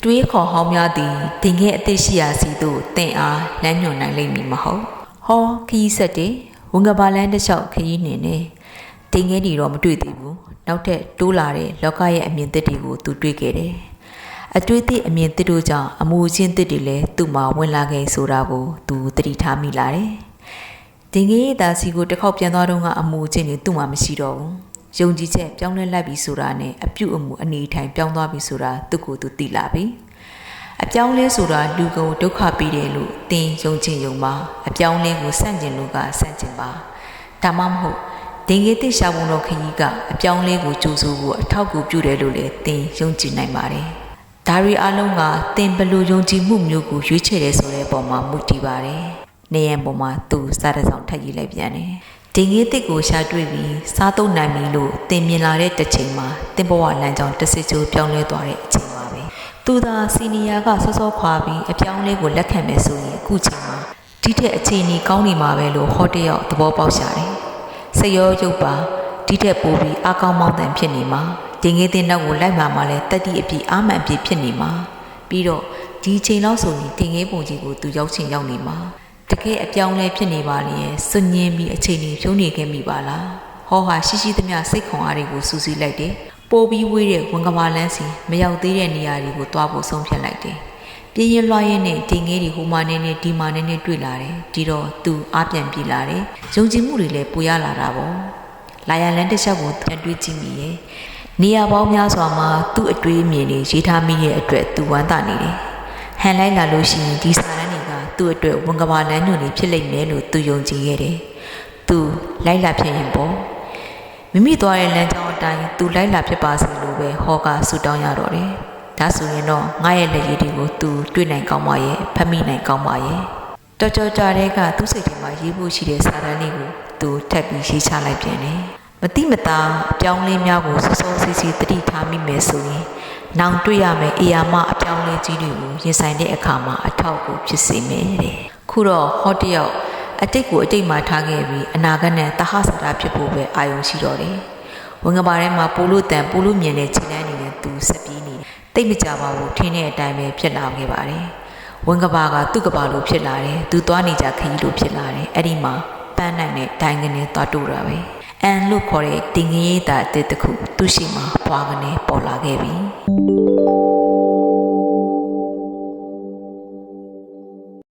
တွေးခေါ်ဟောင်းများသည်တင်ငယ်အသက်ရှိရာစီသို့တင်အားလမ်းညွှန်နိုင်လိမ့်မည်မဟုတ်ဟောခီးဆက်တဲ့ဝန်ကပါလန်းတစ်လျှောက်ခရီးနှင်နေတင်ငယ်ဒီတော့မတွေ့သေးဘူးနောက်ထပ်တိုးလာတဲ့လောကရဲ့အမြင်သစ်တွေကိုသူတွေ့ခဲ့တယ်အတွေ့အသည့်အမြင်သစ်တို့ကြောင့်အမှုချင်းသစ်တွေလည်းသူ့မှာဝင်လာခဲ့ဆိုတာကိုသူသတိထားမိလာတယ်တင်ငယ်ရဲ့သားစီကိုတစ်ခေါက်ပြန်သွားတော့ကအမှုချင်းတွေသူ့မှာမရှိတော့ဘူးယုံကြည်ချက်ပြောင်းလဲလိုက်ပြီဆိုတာနဲ့အပြုအမူအနေထိုင်ပြောင်းသွားပြီဆိုတာသူ့ကိုယ်သူသိလာပြီအပြောင်းလဲဆိုတာလူကိုဒုက္ခပေးတယ်လို့သင်ယုံကြည်ယုံပါအပြောင်းလဲကိုစန့်ကျင်လို့ကစန့်ကျင်ပါဒါမှမဟုတ်တင်ငယ်သိရှာပုံတော်ခကြီးကအပြောင်းလဲကိုကြိုးစိုးဖို့အထောက်အကူပြုတယ်လို့လည်းသင်ယုံကြည်နိုင်ပါတယ်ဒါရီအလုံးကသင်ဘယ်လိုယုံကြည်မှုမျိုးကိုရွေးချယ်တယ်ဆိုတဲ့ပုံမှာမူတည်ပါတယ်နေရန်ပုံမှာသူစားတဲ့ဆောင်ထပ်ရေးလိုက်ပြန်တယ်တင်ငယ်တစ်ကိုရှာတွေ့ပြီးစားသုံးနိုင်ပြီလို့သင်မြင်လာတဲ့တစ်ချိန်မှာသင်ဘဝလမ်းကြောင်းတစ်စစ်ချိုးပြောင်းလဲသွားတဲ့အချိန်ပါပဲသူသာစီနီယာကစောစောခွာပြီးအပြောင်းလဲကိုလက်ခံမယ်ဆိုရင်အခုချိန်မှာဒီထက်အခြေအနေကောင်းနေမှာပဲလို့ဟောတယောက်သဘောပေါက်ရှာတယ်စိတ်ရောရုပ်ပါဒီထက်ပိုပြီးအကောင်းမောင်းတန်ဖြစ်နေမှာတင်ငယ်တဲ့နောက်ကိုလိုက်မှာလဲတက်တိအပြည့်အာမှန်ပြည့်ဖြစ်နေမှာပြီးတော့ဒီချိန်လောက်ဆိုရင်တင်ငယ်ပုံကြီးကိုသူရောက်ချင်ရောက်နေမှာတကယ်အပြောင်းလဲဖြစ်နေပါလေစွညင်းပြီးအချိန်ကြီးဖြုံးနေခဲ့မိပါလားဟောဟာရှိရှိသမျှစိတ်ခွန်အားတွေကိုစူးစီးလိုက်တယ်ပိုးပြီးဝေးတဲ့ဝန်ကမာလန်းစီမရောက်သေးတဲ့နေရာတွေကိုတွားဖို့ဆုံးဖြတ်လိုက်တယ်ပြင်းရင်လွှားရင်းနဲ့တင်ငယ်တွေဟိုမာနေနဲ့ဒီမာနေနဲ့တွေ့လာတယ်ဒီတော့သူအားပြန်ပြေးလာတယ်ယုံကြည်မှုတွေလည်းပူရလာတာပေါ့လာရလန်းတစ်ချက်ကိုပြန်တွေးကြည့်မိရဲ့နေရာပေါင်းများစွာမှာသူ့အတွေးအမြင်တွေရေးထားမိတဲ့အတွက်သူဝမ်းသာနေတယ်ဟန်လိုက်လာလို့ရှိရင်ဒီစာတန်းတွေကသူ့အတွက်ဝန်ကမာလန်းညွန့်တွေဖြစ်လိမ့်မယ်လို့သူယုံကြည်ခဲ့တယ်သူလိုက်လာဖြစ်ရင်ပေါ့မိမိသွားတဲ့လမ်းကြောင်းအတိုင်းသူလိုက်လာဖြစ်ပါစေလို့ပဲဟောကဆူတောင်းရတော့တယ်ဒါဆိုရင်တော့ငါရဲ့လက်ရည်တွေကိုသူတွေ့နိုင်ကောင်းပါရဲ့ဖတ်မိနိုင်ကောင်းပါရဲ့တော်တော်ကြာတဲ့ကသူ့စိတ်ထဲမှာရေးဖို့ရှိတဲ့စာတန်းလေးကိုသူထပ်ပြီးရေးချလိုက်ပြန်တယ်မတိမတာအပြောင်းလဲများကိုစောစောစီးစီးတတိထားမိမယ်ဆိုရင်နောင်တွေ့ရမယ်အေယာမအပြောင်းလဲကြီးတွေကိုရင်ဆိုင်တဲ့အခါမှာအထောက်အကူဖြစ်စေမယ်တဲ့ခုတော့ဟောတယောက်အတိတ်ကိုအတိတ်မှာထားခဲ့ပြီးအနာဂတ်နဲ့တဟဆရာဖြစ်ဖို့ပဲအာရုံရှိတော့တယ်ဝင်ကပါထဲမှာပိုလို့တန်ပိုလို့မြင်တဲ့ခြေလမ်းနေတဲ့သူဆက်ပြီးနေတိတ်မကြပါဘူးထင်းတဲ့အတိုင်းပဲဖြစ်လာခဲ့ပါတယ်ဝင်ကပါကသူ့ကပါလိုဖြစ်လာတယ်သူသွားနေကြခရီးလိုဖြစ်လာတယ်အဲ့ဒီမှာပန်းနိုင်တဲ့ဒိုင်းကနေသွားတူတာပဲအန်လို့ခေါ်တဲ့တင်ငယ်ရေးတာအစ်တစ်ခုသူ့ရှိမှာပွားကနေပေါ်လာခဲ့ပြီ